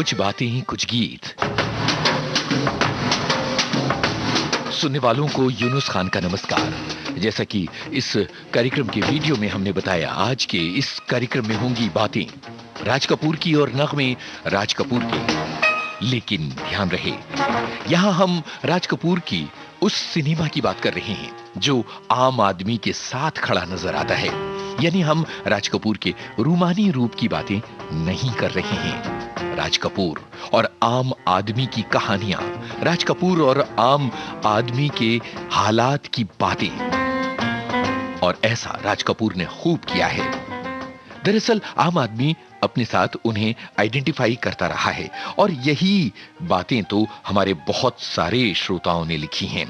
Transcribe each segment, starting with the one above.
कुछ बातें, कुछ गीत। सुनने वालों को यूनुस खान का नमस्कार। जैसा कि इस कार्यक्रम के वीडियो में हमने बताया, आज के इस कार्यक्रम में होंगी बातें राज कपूर की और नगमे राज कपूर के। लेकिन ध्यान रहे, यहां हम राज कपूर की उस सिनेमा की बात कर रहे हैं जो आम आदमी के साथ खड़ा नजर आता है। यानी हम राज कपूर के रूमानी रूप की बातें नहीं कर रहे हैं। राज कपूर और आम आदमी की कहानियां, राज कपूर और आम आदमी के हालात की बातें, और ऐसा राज कपूर ने खूब किया है। दरअसल आम आदमी अपने साथ उन्हें आइडेंटिफाई करता रहा है और यही बातें तो हमारे बहुत सारे श्रोताओं ने लिखी हैं।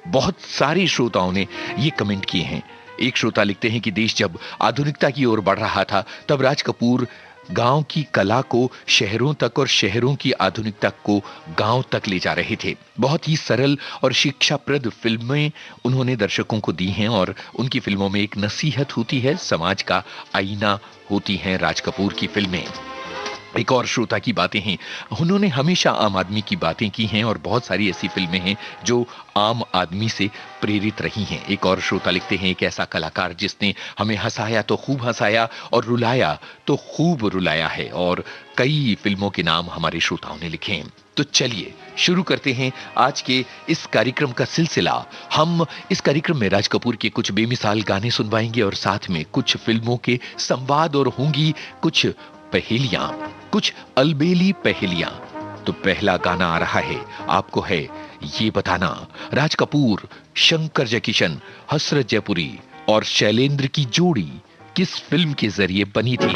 बहुत सारे श्रोताओं ने ये कमेंट किए हैं। एक श्रोता लिखते हैं कि देश जब आधुनिकता की ओर बढ़ रहा था, तब राज कपूर गांव की कला को शहरों तक और शहरों की आधुनिकता को गांव तक ले जा रहे थे। बहुत ही सरल और शिक्षाप्रद फिल्में उन्होंने दर्शकों को दी हैं और उनकी फिल्मों में एक नसीहत होती है, समाज का आईना होती हैं राज कपूर की फिल्में। एक और श्रोता की बातें हैं, उन्होंने हमेशा आम आदमी की बातें की हैं और बहुत सारी ऐसी फिल्में हैं जो आम आदमी से प्रेरित रही हैं। एक और श्रोता लिखते हैं, एक ऐसा कलाकार जिसने हमें हंसाया तो खूब हंसाया और रुलाया तो खूब रुलाया है। और कई फिल्मों के नाम हमारे श्रोताओं ने लिखे हैं। तो चलिए शुरू करते हैं आज के इस कार्यक्रम का सिलसिला। हम इस कार्यक्रम में राज कपूर के कुछ बेमिसाल गाने सुनवाएंगे और साथ में कुछ फिल्मों के संवाद, और होंगी कुछ पहेलियां, कुछ अलबेली पहेलियां। तो पहला गाना आ रहा है, आपको है ये बताना, राज कपूर, शंकर जयकिशन, हसरत जयपुरी और शैलेंद्र की जोड़ी किस फिल्म के जरिए बनी थी?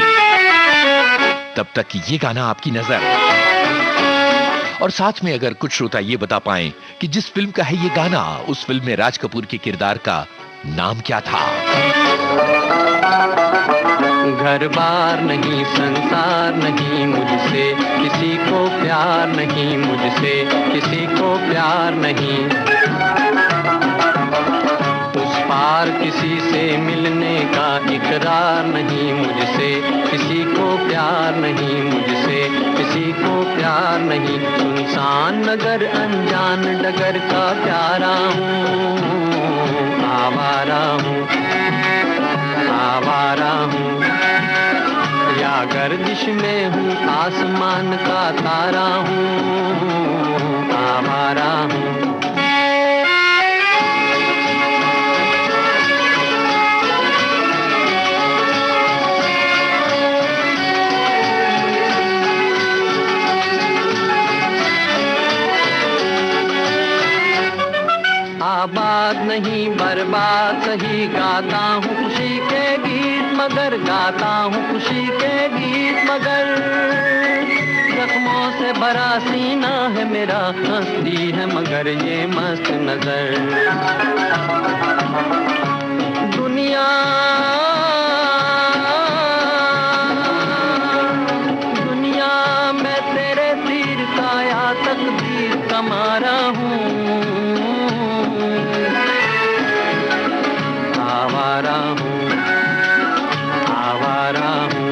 तब तक ये गाना आपकी नजर। और साथ में अगर कुछ श्रोता ये बता पाएं कि जिस फिल्म का है ये गाना, उस फिल्म में राज कपूर के किरदार का नाम क्या था? घर बार नहीं, संसार नहीं, मुझसे किसी को प्यार नहीं, मुझसे किसी को प्यार नहीं। उस पार किसी से मिलने का इकरार नहीं, मुझसे किसी को प्यार नहीं, मुझसे किसी को प्यार नहीं। सुनसान नगर, अनजान डगर का प्यारा हूँ, आवारा हूँ, आवारा हूँ। या गर्दिश में हूँ, आसमान का तारा हूँ, आवारा हूँ। आबाद नहीं बर्बाद सही, गाता हूँ खुशी के गीत मगर, गाता हूँ खुशी के गीत मगर। जख्मों से भरा सीना है मेरा, हंसती है मगर ये मस्त नजर। दुनिया दुनिया मैं तेरे तीर का या तकदीर का मारा हूँ, आवारा हूँ, आवारा हूँ।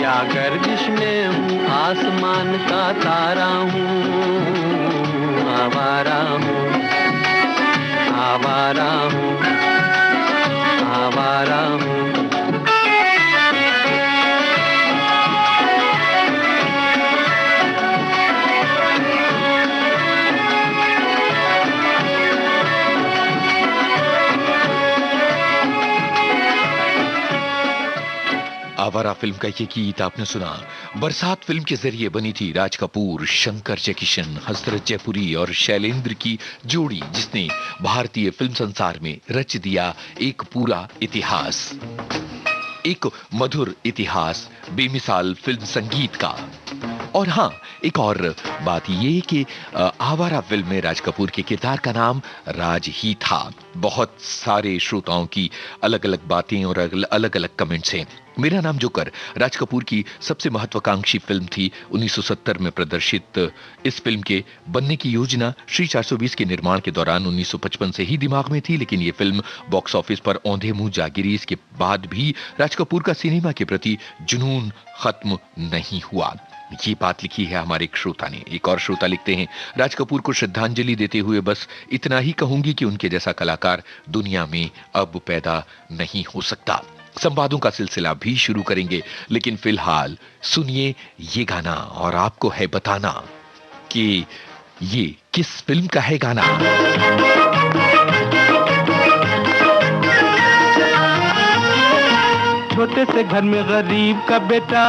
या गर्दिश में हूँ, आसमान का तारा हूँ, आवारा हूँ, आवारा हूँ, आवारा हूँ। आवारा फिल्म का ये गीत आपने सुना। बरसात फिल्म के जरिए बनी थी राज कपूर, शंकर जयकिशन, हसरत जयपुरी और शैलेंद्र की जोड़ी, जिसने भारतीय फिल्म संसार में रच दिया एक पूरा इतिहास, एक मधुर इतिहास, बेमिसाल फिल्म संगीत का। और हाँ, एक और बात ये कि आवारा फिल्म में राज कपूर के किरदार का नाम राज ही था। बहुत सारे श्रोताओं की अलग अलग बातें और अलग अलग कमेंट्स हैं। मेरा नाम जोकर राज कपूर की सबसे महत्वाकांक्षी फिल्म थी। 1970 में प्रदर्शित इस फिल्म के बनने की योजना श्री 420 के निर्माण के दौरान 1955 से ही दिमाग में थी, लेकिन ये फिल्म बॉक्स ऑफिस पर औंधे मुंह जा गिरी। इसके बाद भी राज कपूर का सिनेमा के प्रति जुनून खत्म नहीं हुआ। ये बात लिखी है हमारे एक श्रोता ने। एक और श्रोता लिखते हैं, राज कपूर को श्रद्धांजलि देते हुए बस इतना ही कहूंगी कि उनके जैसा कलाकार दुनिया में अब पैदा नहीं हो सकता। संवादों का सिलसिला भी शुरू करेंगे, लेकिन फिलहाल सुनिए ये गाना और आपको है बताना कि ये किस फिल्म का है गाना। छोटे से घर में गरीब का बेटा,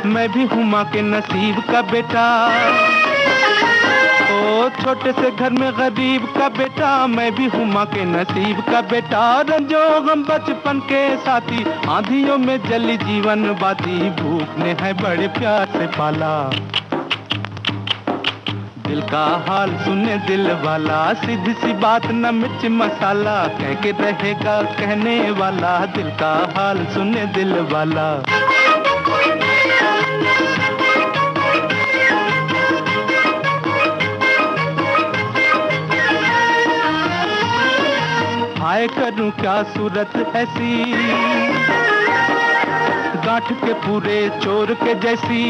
मैं भी हूँ माँ के नसीब का बेटा। ओ छोटे से घर में गरीब का बेटा, मैं भी हूँ माँ के नसीब का बेटा। रंजो हम बचपन के साथी, आंधियों में जली जीवन बाती, भूख ने है बड़े प्यार से पाला। दिल का हाल सुने दिल वाला, सीधी सी बात न मिर्च मसाला, कह के रहेगा कहने वाला, दिल का हाल सुने दिल वाला। हाय करूं क्या सूरत ऐसी, गांठ के पूरे चोर के जैसी।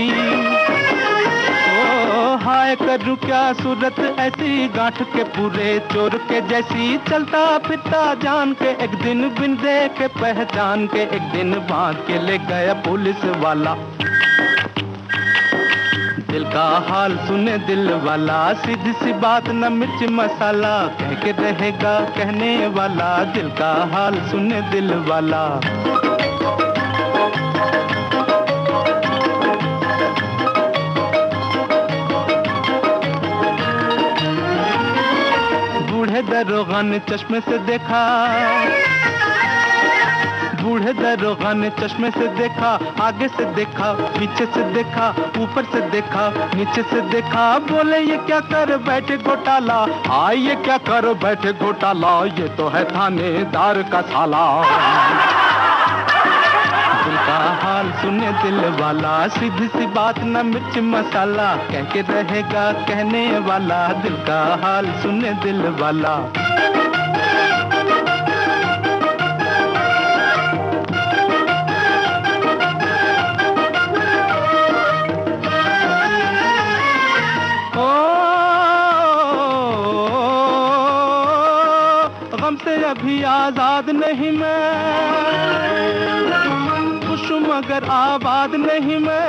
ओ हाय करूं क्या सूरत ऐसी, गांठ के पूरे चोर के जैसी। चलता फिरता जान के एक दिन, बिन देखे पहचान के एक दिन, बांध के ले गया पुलिस वाला। दिल का हाल सुने दिल वाला, सीधी सी बात न मिर्च मसाला, कह के रहेगा कहने वाला, दिल का हाल सुने दिल वाला। बूढ़े दरोगा ने चश्मे से देखा, बूढ़े दरोगा ने चश्मे से देखा, आगे से देखा, पीछे से देखा, ऊपर से देखा, नीचे से देखा। बोले ये क्या कर बैठे घोटाला, ये क्या कर बैठे घोटाला, ये तो है थानेदार का साला। दिल का हाल सुने दिल वाला, सीधी सी बात न मिर्च मसाला, कह के रहेगा कहने वाला, दिल का हाल सुने दिल वाला। गम से अभी आजाद नहीं मैं, खुश हूँ मगर आबाद नहीं मैं।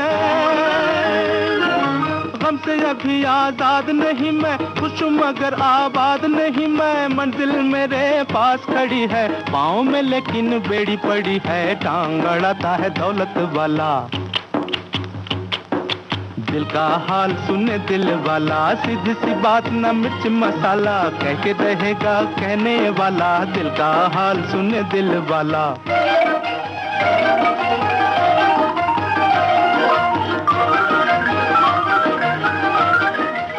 गम से अभी आजाद नहीं मैं, खुश हूँ मगर आबाद नहीं मैं। मंजिल मेरे पास खड़ी है, पाँव में लेकिन बेड़ी पड़ी है, टांग अड़ाता है दौलत वाला। दिल का हाल सुने दिल वाला, सीधी सी बात न मिर्च मसाला, कह के रहेगा कहने वाला, दिल का हाल सुने दिल वाला।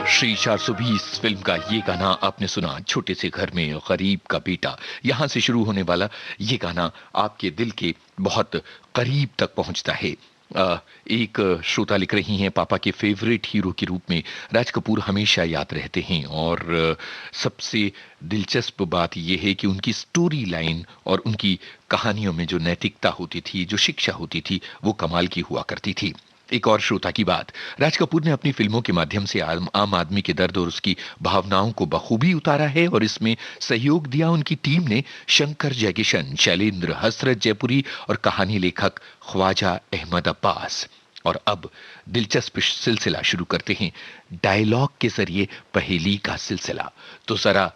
श्री 420 फिल्म का ये गाना आपने सुना, छोटे से घर में गरीब का बेटा। यहां से शुरू होने वाला ये गाना आपके दिल के बहुत करीब तक पहुंचता है। एक श्रोता लिख रही हैं, पापा के फेवरेट हीरो के रूप में राज कपूर हमेशा याद रहते हैं, और सबसे दिलचस्प बात यह है कि उनकी स्टोरी लाइन और उनकी कहानियों में जो नैतिकता होती थी, जो शिक्षा होती थी, वो कमाल की हुआ करती थी। एक और श्रोता की बात, राज कपूर ने अपनी फिल्मों के माध्यम से आम आदमी के दर्द और उसकी भावनाओं को बखूबी उतारा है, और इसमें सहयोग दिया उनकी टीम ने शंकर जयकिशन, शैलेंद्र, हसरत जयपुरी और कहानी लेखक ख्वाजा अहमद अब्बास। और अब दिलचस्प सिलसिला शुरू करते हैं, डायलॉग के जरिए पहेली का सिलसिला। तो जरा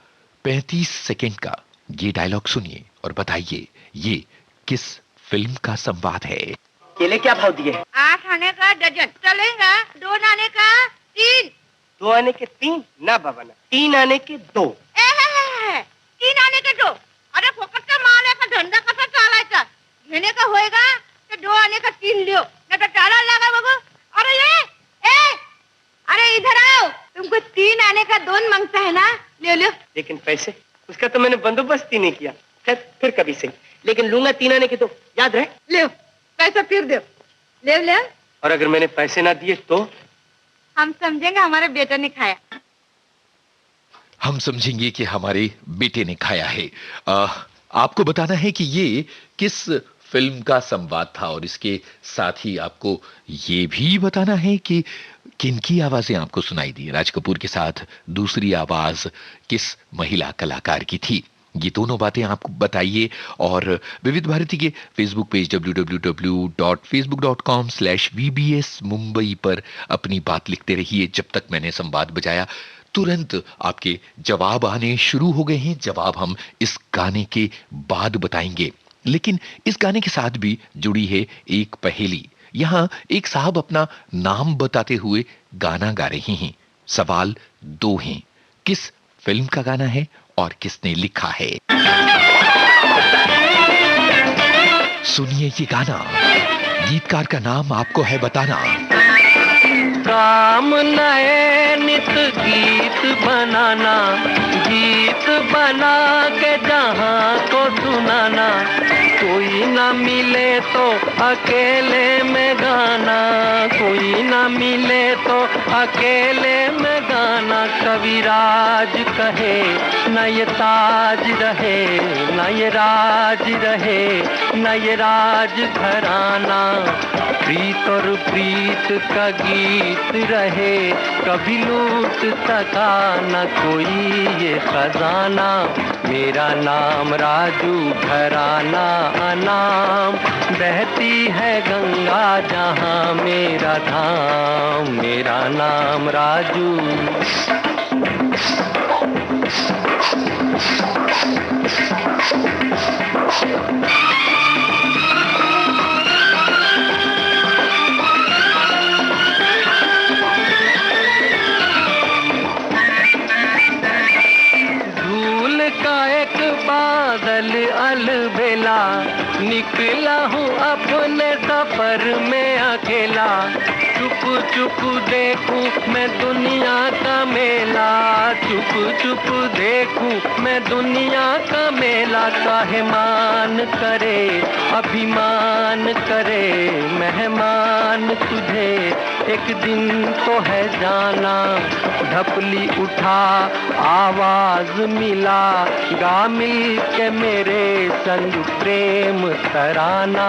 35 सेकेंड का ये डायलॉग सुनिए और बताइए ये किस फिल्म का संवाद है। केले क्या भाव दिए? 8 आने का डजन चलेगा, 2 आने का 3। 2 आने के 3 ना बाबा ना, 3 आने के 2। 3 आने के 2। अरे फोकटचा माल आहे का धंदा कसा चालायचा? घेणे का होएगा तो 2 आने का 3 लियो, नहीं तो टाला लगा बगो। अरे अरे इधर आओ, तुमको 3 आने का 2 मांगता है ना, ले लो। लेकिन पैसे उसका तो मैंने बंदोबस्त ही नहीं किया। फिर कभी सही, लेकिन लूंगा 3 आने के 2, याद रहे। ले पैसा फिर दो, ले। और अगर मैंने पैसे ना दिए तो हम समझेंगे हमारे बेटे ने खाया। हम समझेंगे कि हमारे बेटे ने खाया है। आपको बताना है कि ये किस फिल्म का संवाद था और इसके साथ ही आपको ये भी बताना है कि किनकी आवाजें आपको सुनाई दी। राज कपूर के साथ दूसरी आवाज किस महिला कलाकार की थी, ये दोनों बातें आपको बताइए। और विविध भारती के फेसबुक पेज www.facebook.com/VBS मुंबई पर अपनी बात लिखते रहिए। जब तक मैंने संवाद बजाया तुरंत आपके जवाब आने शुरू हो गए हैं। जवाब हम इस गाने के बाद बताएंगे, लेकिन इस गाने के साथ भी जुड़ी है एक पहेली। यहां एक साहब अपना नाम बताते हुए गाना गा रहे हैं। सवाल दो हैं, किस फिल्म का गाना है और किसने लिखा है। सुनिए ये गाना, गीतकार का नाम आपको है बताना। काम नए नित गीत बनाना, गीत बना के जहां को सुनाना, कोई ना मिले तो अकेले में गाना, कोई ना मिले तो अकेले में गाना। कविराज कहे न ये ताज रहे, न ये राज रहे, न ये राज घराना। प्रीत और प्रीत का गीत रहे, कभी लूट सका न कोई ये खजाना। मेरा नाम राजू, घराना अनाम, बहती है गंगा जहाँ मेरा धाम। मेरा नाम राजू। बादल अलबेला, निकला हूँ अपने सफर में अकेला। चुप चुप देखूं मैं दुनिया का मेला, चुप चुप देखूं मैं दुनिया का मेला। काहे मान करे अभिमान करे मेहमान तुझे, एक दिन तो है जाना। ढपली उठा आवाज मिला, गा मिल के मेरे संग प्रेम तराना।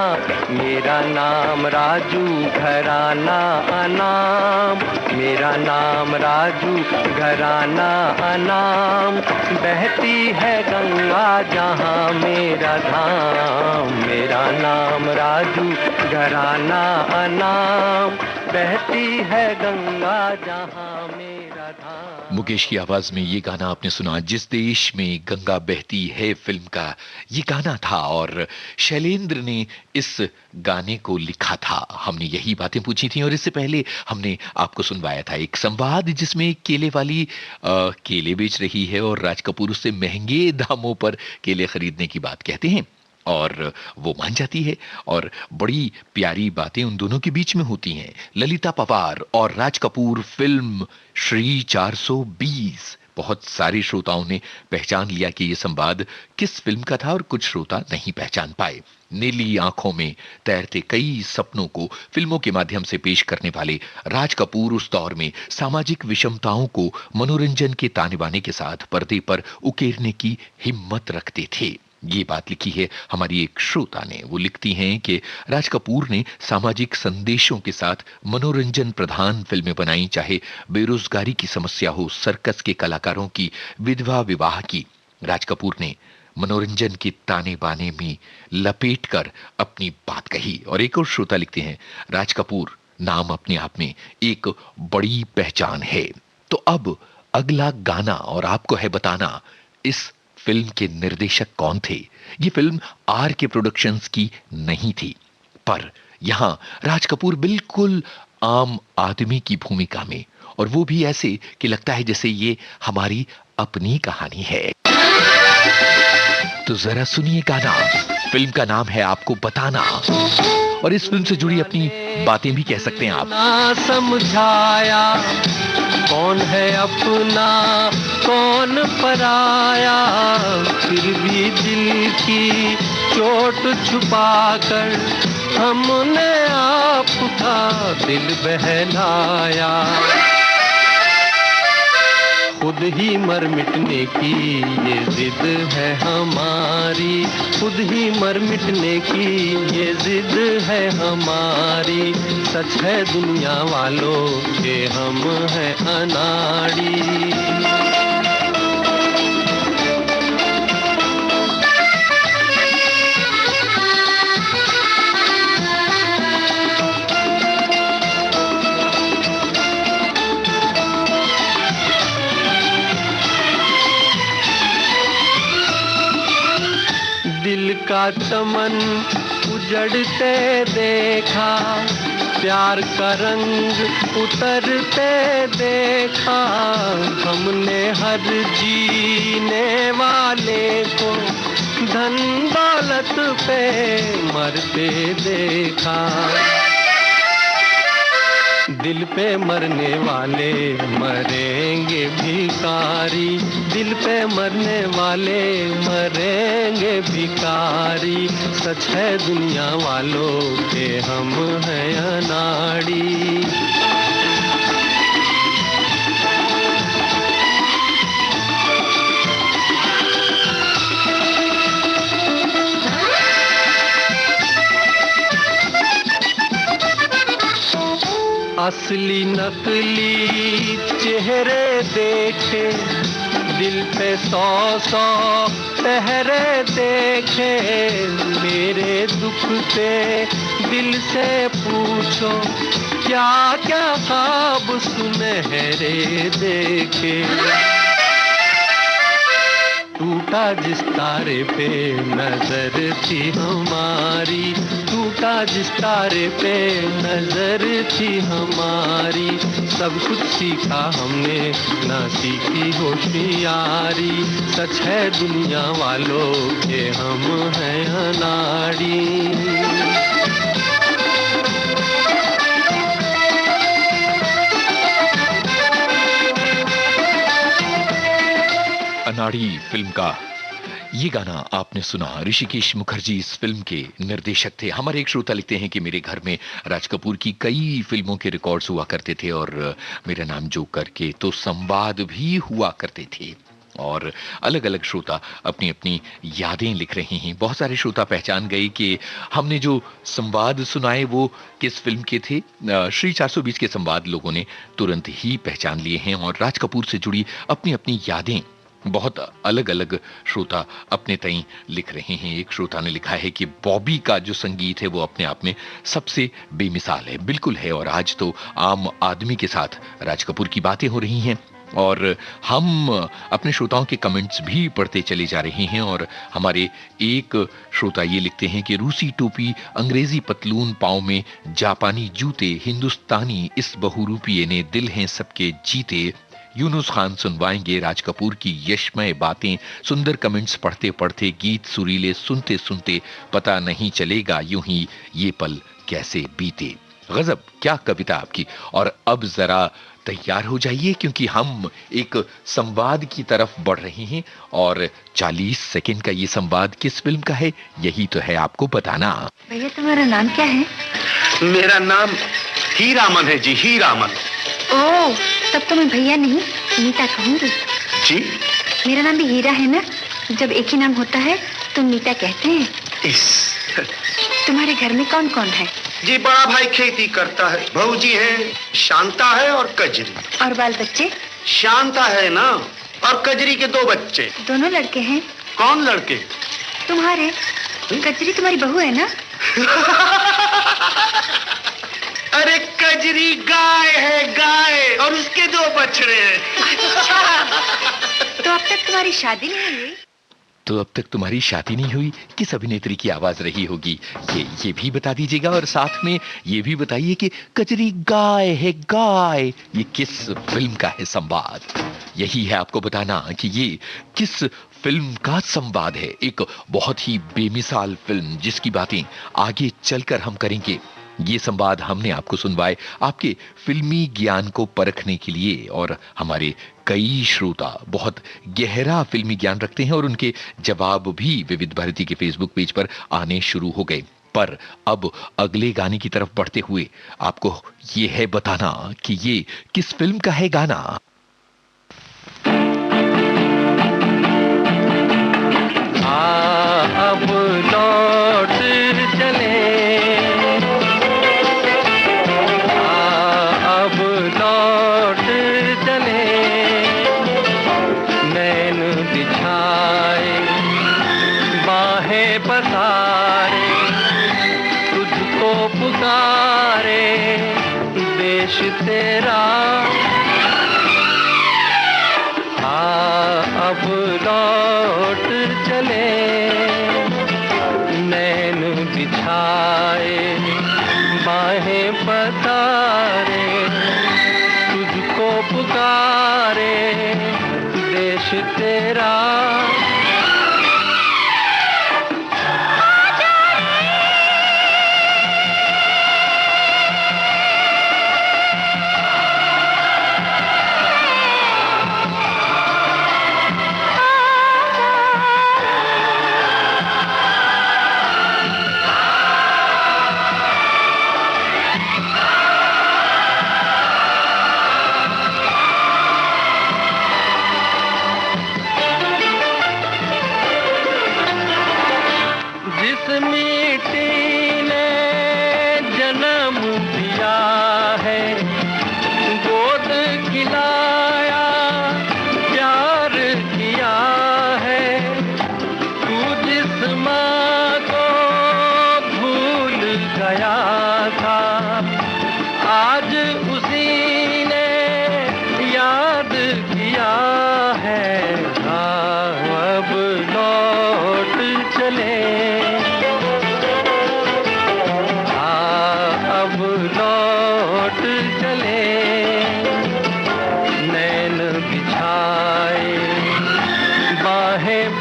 मेरा नाम राजू, घराना अनाम, मेरा नाम राजू, घराना अनाम, बहती है गंगा जहाँ मेरा धाम। मेरा नाम राजू, घराना अनाम, बहती है गंगा जहाँ मेरा धाम। मुकेश की आवाज में ये गाना आपने सुना, जिस देश में गंगा बहती है फिल्म का ये गाना था और शैलेंद्र ने इस गाने को लिखा था। हमने यही बातें पूछी थी और इससे पहले हमने आपको सुनवाया था एक संवाद जिसमें एक केले वाली केले बेच रही है और राज कपूर उससे महंगे दामों पर केले खरीदने की बात कहते हैं और वो मान जाती है और बड़ी प्यारी बातें उन दोनों के बीच में होती हैं। ललिता पवार और राज कपूर, फिल्म श्री 420। बहुत सारे श्रोताओं ने पहचान लिया कि यह संवाद किस फिल्म का था और कुछ श्रोता नहीं पहचान पाए। नीली आंखों में तैरते कई सपनों को फिल्मों के माध्यम से पेश करने वाले राज कपूर उस दौर में सामाजिक विषमताओं को मनोरंजन के ताने बाने के साथ पर्दे पर उकेरने की हिम्मत रखते थे। ये बात लिखी है हमारी एक श्रोता ने। वो लिखती हैं कि राज कपूर ने सामाजिक संदेशों के साथ मनोरंजन प्रधान फिल्में बनाई, चाहे बेरोजगारी की समस्या हो, सर्कस के कलाकारों की विधवा विवाह की। राज कपूर ने मनोरंजन के ताने बाने में लपेटकर अपनी बात कही। और एक और श्रोता लिखते हैं, राज कपूर नाम अपने आप में एक बड़ी पहचान है। तो अब अगला गाना और आपको है बताना, इस फिल्म के निर्देशक कौन थे। ये फिल्म आर के प्रोडक्शंस की नहीं थी, पर यहां राज कपूर बिल्कुल आम आदमी की भूमिका में, और वो भी ऐसे कि लगता है जैसे ये हमारी अपनी कहानी है। तो जरा सुनिए गाना, फिल्म का नाम है आपको बताना और इस फिल्म से जुड़ी अपनी बातें भी कह सकते हैं आप। ना समझाया कौन है अपना कौन पराया, फिर भी दिल की चोट छुपाकर हमने आपका दिल बहलाया। खुद ही मर मिटने की ये जिद है हमारी, खुद ही मर मिटने की ये जिद है हमारी। सच है दुनिया वालों के हम हैं अनाड़ी। दिल का चमन उजड़ते देखा, प्यार का रंग उतरते देखा। हमने हर जीने वाले को धन दौलत पे मरते देखा। दिल पे मरने वाले मरेंगे भिखारी, दिल पे मरने वाले मरेंगे भिखारी। सच है दुनिया वालों के हम हैं अनाड़ी। असली नकली चेहरे देखे, दिल पे 100 पहरे देखे। मेरे दुख पे दिल से पूछो, क्या क्या ख्वाब सुनहरे देखे। टूटा जिस तारे पे नजर थी हमारी, टूटा जिस तारे पे नजर थी हमारी। सब कुछ सीखा हमने ना सीखी होशियारी। सच है दुनिया वालों के हम हैं अनाड़ी। अनाड़ी फिल्म का ये गाना आपने सुना। ऋषिकेश मुखर्जी इस फिल्म के निर्देशक थे। हमारे एक श्रोता लिखते हैं कि मेरे घर में राज कपूर की कई फिल्मों के रिकॉर्ड्स हुआ करते थे और मेरा नाम जो करके तो संवाद भी हुआ करते थे। और अलग अलग श्रोता अपनी अपनी यादें लिख रहे हैं। बहुत सारे श्रोता पहचान गए कि हमने जो संवाद सुनाए वो किस फिल्म के थे। श्री 420 के संवाद लोगों ने तुरंत ही पहचान लिए हैं और राज कपूर से जुड़ी अपनी अपनी यादें बहुत अलग अलग श्रोता अपने तई लिख रहे हैं। एक श्रोता ने लिखा है कि बॉबी का जो संगीत है वो अपने आप में सबसे बेमिसाल है। बिल्कुल है। और आज तो आम आदमी के साथ राज कपूर की बातें हो रही हैं और हम अपने श्रोताओं के कमेंट्स भी पढ़ते चले जा रहे हैं। और हमारे एक श्रोता ये लिखते हैं कि रूसी टोपी, अंग्रेजी पतलून, पाँव में जापानी जूते, हिंदुस्तानी इस बहुरूपिये ने दिल हैं सबके जीते। यूनुस खान सुनवाएंगे राज कपूर की यशमय बातें। सुंदर कमेंट्स पढ़ते पढ़ते, गीत सुरीले सुनते सुनते, पता नहीं चलेगा यूं ही ये पल कैसे बीते। गजब, क्या कविता आपकी। और अब जरा तैयार हो जाइए क्योंकि हम एक संवाद की तरफ बढ़ रहे हैं और 40 सेकंड का ये संवाद किस फिल्म का है यही तो है आपको बताना। भैया तुम्हारा नाम क्या है? मेरा नाम हीरामन है जी, हीरामन। ओह, तब तो मैं भैया नहीं नीता कहूँगी। जी? मेरा नाम भी हीरा है ना। जब एक ही नाम होता है तो नीता कहते हैं। तुम्हारे घर में कौन कौन है? जी, बड़ा भाई खेती करता है, भौजी है, शांता है और कजरी। और बाल बच्चे? शांता है ना, और कजरी के 2 बच्चे। दोनों लड़के हैं? कौन लड़के? तुम्हारे। कजरी तुम्हारी बहू है ना? अरे कजरी गाय है, गाय, और उसके 2 बछड़े हैं। तो अब तक तुम्हारी शादी नहीं हुई? तो अब तक तुम्हारी शादी नहीं हुई? किस अभिनेत्री की आवाज रही होगी ये भी बता दीजिएगा। और साथ में ये भी बताइए कि कजरी गाय है, गाय, ये किस फिल्म का है संवाद। यही है आपको बताना कि ये किस फिल्म का संवाद है। एक बहुत ही बेमिसाल फिल्म जिसकी बातें आगे चलकर हम करेंगे। ये संवाद हमने आपको सुनवाए आपके फिल्मी ज्ञान को परखने के लिए। और हमारे कई श्रोता बहुत गहरा फिल्मी ज्ञान रखते हैं और उनके जवाब भी विविध भारती के फेसबुक पेज पर आने शुरू हो गए। पर अब अगले गाने की तरफ बढ़ते हुए आपको ये है बताना कि ये किस फिल्म का है गाना। अब लौट चले, अब लौट चले, नैन बिछाए बाहें पसारे, तुझको पुकारे देश तेरा, अब लौट चले, नैन बिछाए बाहें पसारे, तुझको पुकारे देश तेरा।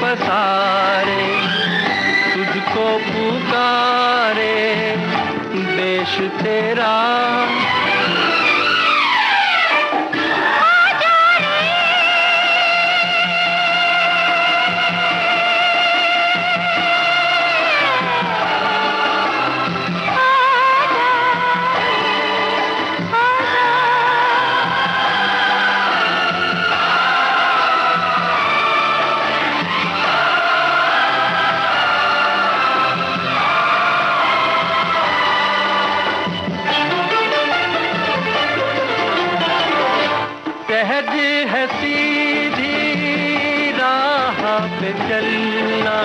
पसारे, तुझको पुकारे देश तेरा। सहज है सीधी राह पे चलना,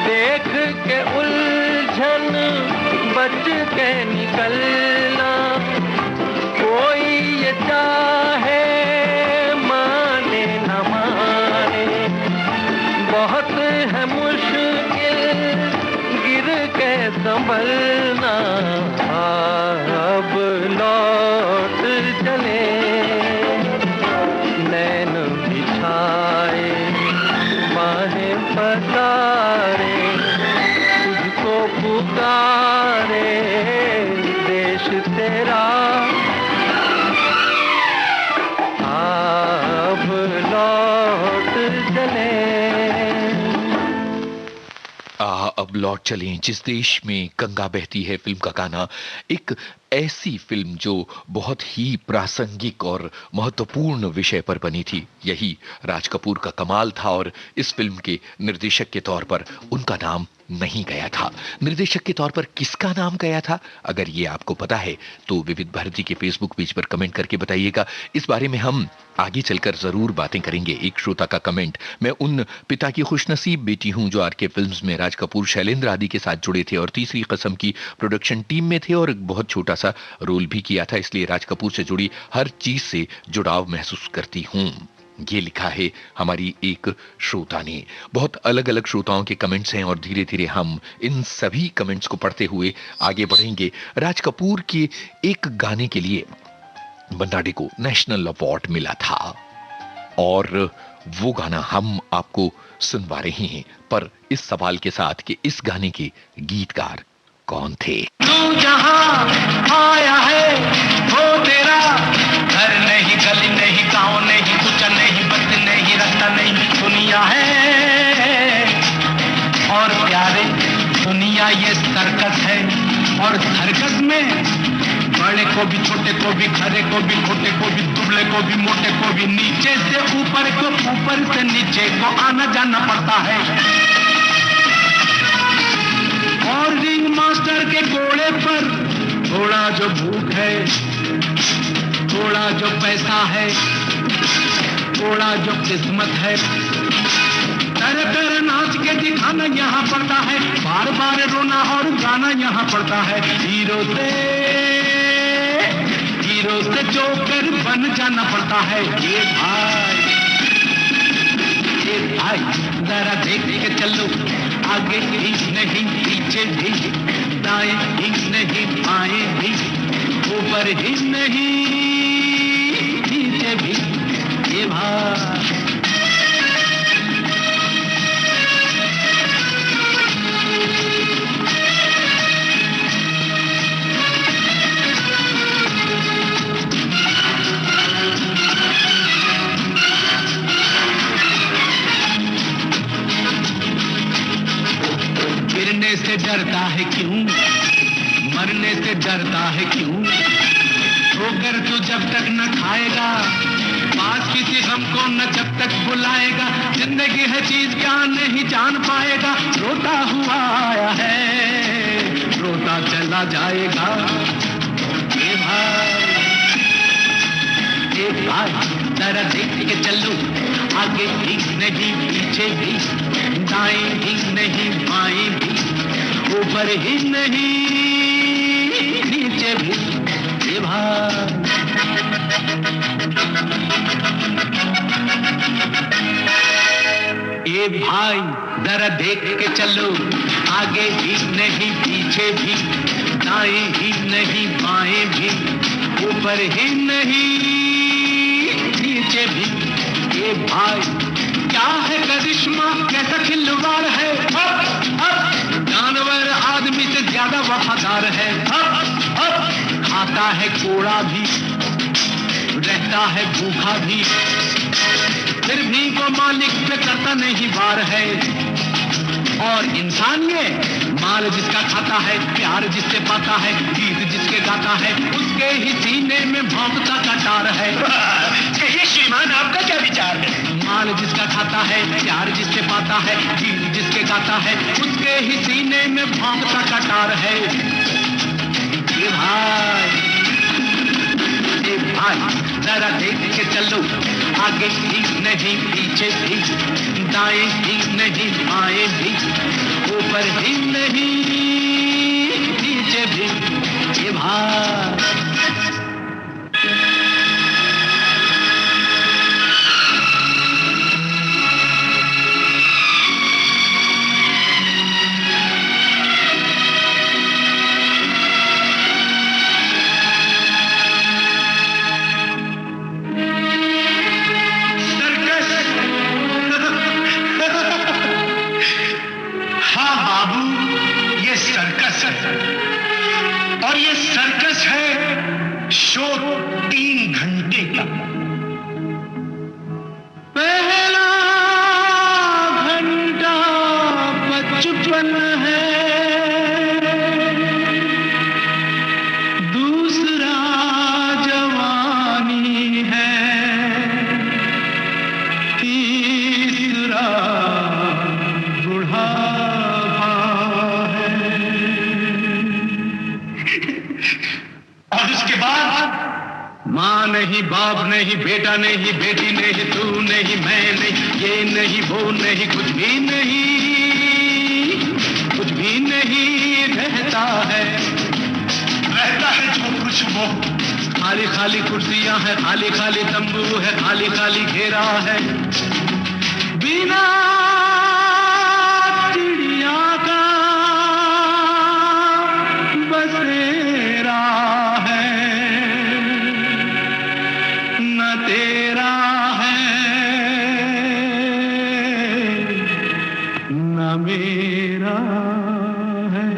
देख के उलझन बच के निकलना, कोई ये चाहे माने न माने, बहुत है मुश्किल गिर के संभलना, अब लौट चले, नैन बिछाए बाहें पसारे, तुझको पुकारे देश तेरा, अब लौट चले। अब लौट चलें, जिस देश में गंगा बहती है फिल्म का गाना, एक ऐसी फिल्म जो बहुत ही प्रासंगिक और महत्वपूर्ण विषय पर बनी थी। यही राज कपूर का कमाल था और इस फिल्म के निर्देशक के तौर पर उनका नाम नहीं गया था। निर्देशक के तौर पर किसका नाम गया था, अगर ये आपको पता है तो विविध भारती के फेसबुक पेज पर कमेंट करके बताइएगा। इस बारे में हम आगे चलकर जरूर बातें करेंगे। एक श्रोता का कमेंट, मैं उन पिता की खुशनसीब बेटी हूं जो आर के फिल्म्स में राज कपूर, शैलेंद्र आदि के साथ जुड़े थे और तीसरी कसम की प्रोडक्शन टीम में थे और एक बहुत छोटा सा रोल भी किया था, इसलिए राज कपूर से जुड़ी हर चीज से जुड़ाव महसूस करती हूं। ये लिखा है हमारी एक श्रोता ने। बहुत अलग अलग श्रोताओं के कमेंट्स हैं और धीरे धीरे हम इन सभी कमेंट्स को पढ़ते हुए आगे बढ़ेंगे। राज कपूर के एक गाने के लिए बन्ना डे को नेशनल अवार्ड मिला था और वो गाना हम आपको सुनवा रहे हैं, पर इस सवाल के साथ कि इस गाने के गीतकार कौन थे। तू जहां आया है वो तेरा घर नहीं, गली नहीं, गांव नहीं, कुछ नहीं, बत नहीं, रास्ता नहीं, दुनिया है और प्यारे दुनिया ये सर्कस है और सर्कस में बड़े को भी, छोटे को भी, खरे को भी, खोटे को भी, दुबले को भी, मोटे को भी, नीचे से ऊपर को, ऊपर से नीचे को आना जाना पड़ता है। और रिंग मास्टर के घोड़े पर थोड़ा जो भूख है, थोड़ा जो पैसा है, थोड़ा जो किस्मत है, तरह तरह नाच के दिखाना यहाँ पड़ता है, बार बार रोना और गाना यहाँ पड़ता है। हीरो से जोकर बन जाना पड़ता है। ये भाई जरा देख के चलो, आगे ही नहीं पीछे भी, दाएं ही नहीं बाएं भी, ऊपर ही नहीं नीचे भी। ये भाई गिरने से डरता है क्यों, मरने से डरता है क्यों, ठोकर तो जब तक न खाएगा, पास किसी हमको न जब तक बुलाएगा, जिंदगी है चीज क्या नहीं जान पाएगा, रोता हुआ आया है रोता चला जाएगा। ए भाई जरा देख के चलो, आगे भी नहीं पीछे भी, दाएं भी नहीं बाएं भी, ऊपर ही नहीं नीचे भी। ये भाई ए भाई जरा देख के चलो, आगे भी नहीं पीछे भी, दाएं ही नहीं बाएं भी, ऊपर ही नहीं नीचे भी। ये भाई क्या है करिश्मा, कैसा खिलवाड़ है, जानवर आदमी से ज्यादा वफादार है, खाता है कोड़ा भी, रहता है भूखा भी, फिर भी वो मालिक पे करता नहीं वार है। और इंसान ये माल जिसका खाता है, प्यार जिससे पाता है, गीत जिसके गाता है, उसके ही सीने में भौंकता कटार है। कहिए श्रीमान, आपका क्या विचार है? माल जिसका खाता है, प्यार जिससे पाता है, गीत जिसके गाता है, उसके ही सीने में भौंकता कटार है। ये भाई जरा देख के चलो, आगे भी नहीं पीछे भी, दाएं भी नहीं बाएं भी, ऊपर भी नहीं नीचे भी। ये भाई और ये सर्कस है शो 3 घंटे का। पहला घंटा बचपन है, दूसरा जवानी है, तीसरा बुढ़ापा है, और उसके बाद माँ नहीं, बाप नहीं, बेटा नहीं, बेटी नहीं, तू नहीं, मैं नहीं, ये नहीं, वो नहीं, कुछ भी नहीं, कुछ भी नहीं रहता है जो कुछ वो। खाली खाली कुर्सियां हैं, खाली खाली तंबू है, खाली खाली घेरा है, बिना चिड़िया का बसेरा है, न तेरा है न मेरा है।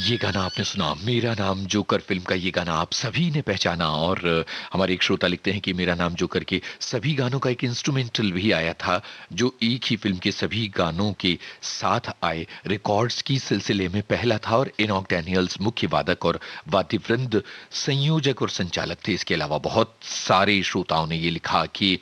ये गाना आपने सुना, मेरा नाम जोकर फिल्म का ये गाना आप सभी ने पहचाना। और हमारे एक श्रोता लिखते हैं कि मेरा नाम जोकर के सभी गानों का एक इंस्ट्रूमेंटल भी आया था, जो एक ही फिल्म के सभी गानों के साथ आए रिकॉर्ड्स की सिलसिले में पहला था। और एनॉक डैनियल्स मुख्य वादक और वाद्यवृंद संयोजक और संचालक थे। इसके अलावा बहुत सारे श्रोताओं ने ये लिखा कि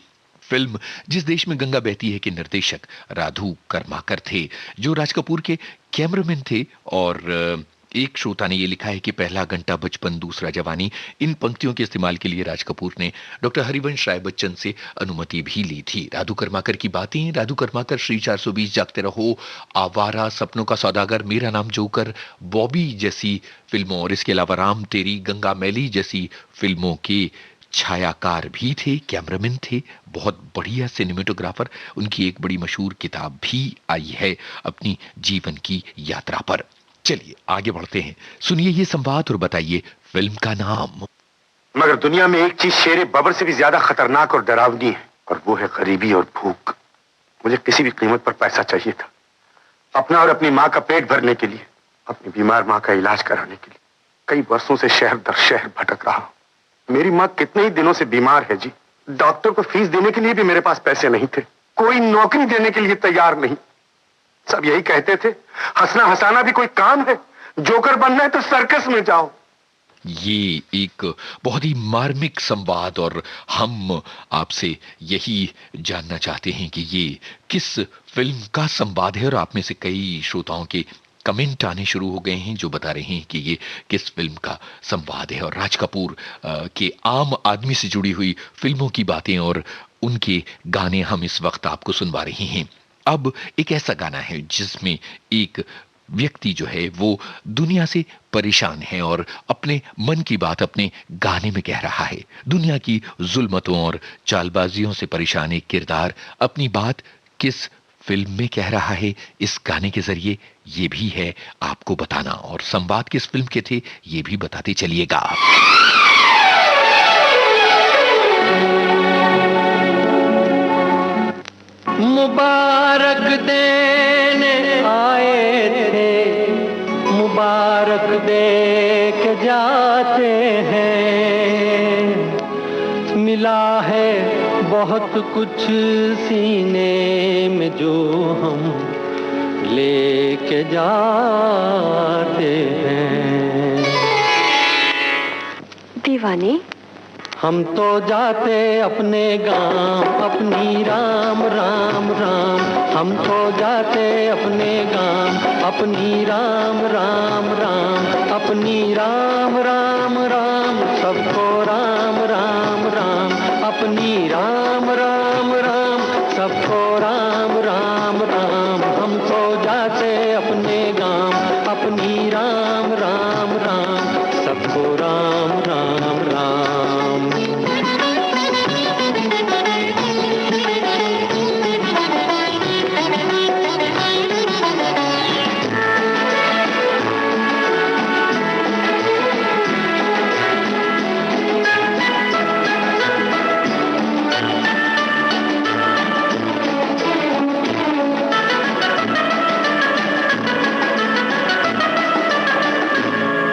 फिल्म जिस देश में गंगा बहती है के निर्देशक राधु कर्माकर थे, जो राज कपूर के कैमरामैन थे। और एक श्रोता ने ये लिखा है कि पहला घंटा बचपन दूसरा जवानी, इन पंक्तियों के इस्तेमाल के लिए राज कपूर ने डॉक्टर हरिवंश राय बच्चन से अनुमति भी ली थी। राधु कर्माकर की बातें, राधु कर्माकर, श्री 420, जागते रहो, आवारा, सपनों का सौदागर, मेरा नाम जोकर, बॉबी जैसी फिल्मों और इसके अलावा राम तेरी, गंगा मैली जैसी फिल्मों के छायाकार भी थे, कैमरामैन थे, बहुत बढ़िया सिनेमेटोग्राफर। उनकी एक बड़ी मशहूर किताब भी आई है अपनी जीवन की यात्रा पर। चलिए आगे बढ़ते हैं, सुनिए ये संवाद और बताइए फिल्म का नाम। मगर दुनिया में एक चीज शेर बबर से भी ज्यादा खतरनाक और डरावनी है, और वो है गरीबी और भूख। मुझे किसी भी कीमत पर पैसा चाहिए था, अपना और अपनी माँ का पेट भरने के लिए, अपनी बीमार माँ का इलाज कराने के लिए। कई वर्षों से शहर दर शहर भटक रहा हूं। मेरी माँ कितने ही दिनों से बीमार है जी। डॉक्टर को फीस देने के लिए भी मेरे पास पैसे नहीं थे, कोई नौकरी देने के लिए तैयार नहीं। सब यही कहते थे, हंसना हंसाना भी कोई काम है, जोकर बनना है तो सर्कस में जाओ। ये एक बहुत ही मार्मिक संवाद, और हम आपसे यही जानना चाहते हैं कि ये किस फिल्म का संवाद है। और आप में से कई श्रोताओं के कमेंट आने शुरू हो गए हैं जो बता रहे हैं कि ये किस फिल्म का संवाद है। और राज कपूर के आम आदमी से जुड़ी हुई फिल्मों की बातें और उनके गाने हम इस वक्त आपको सुनवा रहे हैं। अब एक ऐसा गाना है जिसमें एक व्यक्ति जो है वो दुनिया से परेशान है और अपने मन की बात अपने गाने में कह रहा है। दुनिया की जुल्मतों और चालबाजियों से परेशान एक किरदार अपनी बात किस फिल्म में कह रहा है, इस गाने के जरिए ये भी है आपको बताना। और संवाद किस फिल्म के थे ये भी बताते चलिएगा। मुबारक देने आए थे, मुबारक दे के जाते हैं। मिला है बहुत कुछ सीने में जो हम लेके जाते हैं। दीवाने हम तो जाते अपने गांव, अपनी राम राम राम। हम तो जाते अपने गांव, अपनी राम राम राम। अपनी राम राम राम, सबको राम राम राम। अपनी राम राम राम, सबको राम राम राम। हम तो जाते अपने गांव, अपनी राम राम राम। सबको राम राम राम।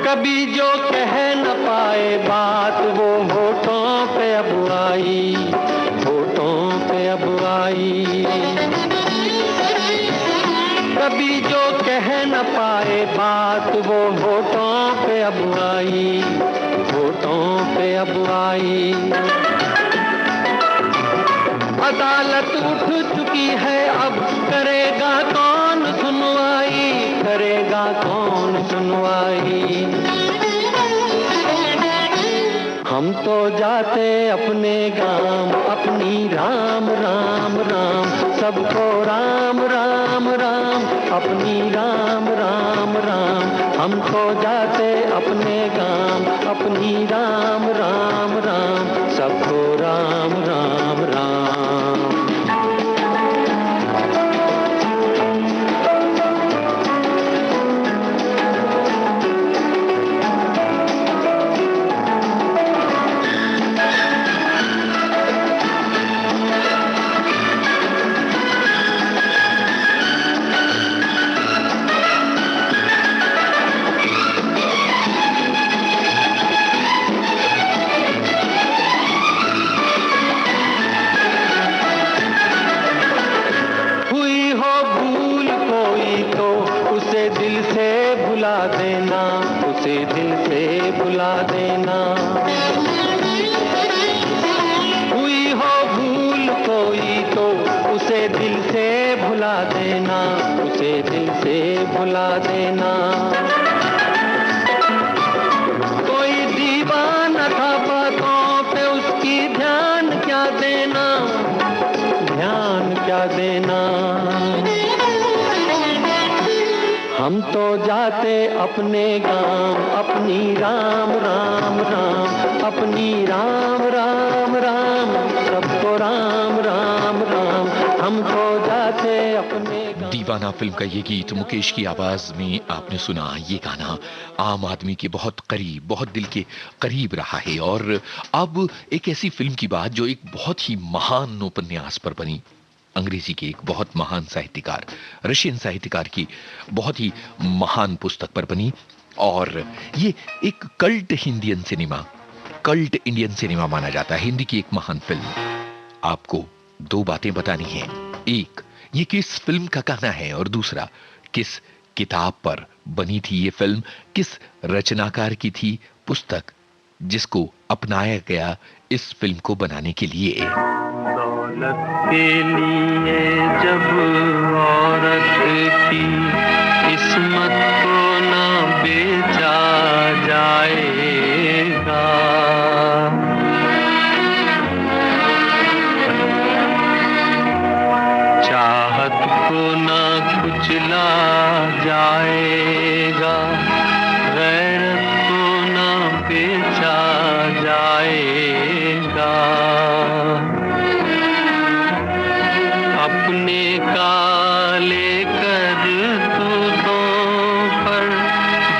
कभी जो कह न पाए बात वो होठों पे अब आई, होठों पे अब आई। कभी जो कह न पाए बात वो होठों पे अब आई, होठों पे अब आई। अदालत उठ चुकी है अब करेगा कौन सुनवाई, करेगा कौन सुनवाई। हम तो जाते अपने गांव, अपनी राम राम राम। सबको राम राम राम, अपनी राम राम राम। हम तो जाते अपने गांव, अपनी राम राम राम। सबको राम राम राम। देना, उसे दिल से भुला देना। कोई दीवाना था बातों पे उसकी, ध्यान क्या देना, ध्यान क्या देना। हम तो जाते अपने गांव, अपनी राम राम राम, अपनी राम राम राम, सबको राम राम राम। हम तो जाते अपने गांव। दीवाना फिल्म का ये गीत मुकेश की आवाज में आपने सुना। ये गाना आम आदमी के बहुत करीब, बहुत दिल के करीब रहा है। और अब एक ऐसी फिल्म की बात जो एक बहुत ही महान उपन्यास पर बनी, अंग्रेजी के एक बहुत महान साहित्यकार, रशियन साहित्यकार की बहुत ही महान पुस्तक पर बनी। और ये एक कल्ट इंडियन सिनेमा माना जाता है, हिंदी की एक महान फिल्म। आपको दो बातें बतानी हैं। एक, ये किस फिल्म का गाना है, और दूसरा, किस किताब पर बनी थी ये फिल्म, किस रचनाकार की थी पुस्तक जिसको अपनाया गया इस फिल्म को बनाने के लिए। दौलत के लिए जब औरत की किस्मत को ना बेचा जाएगा, चाहत को ना कुचला जाएगा, गैरत को ना बेचा जाएगा। अपने काले करतूतों पर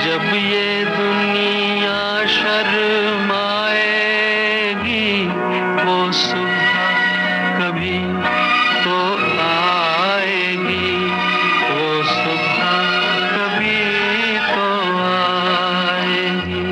जब ये दुनिया शर्माएगी, वो सुबह कभी तो आएगी, वो सुबह कभी तो आएगी।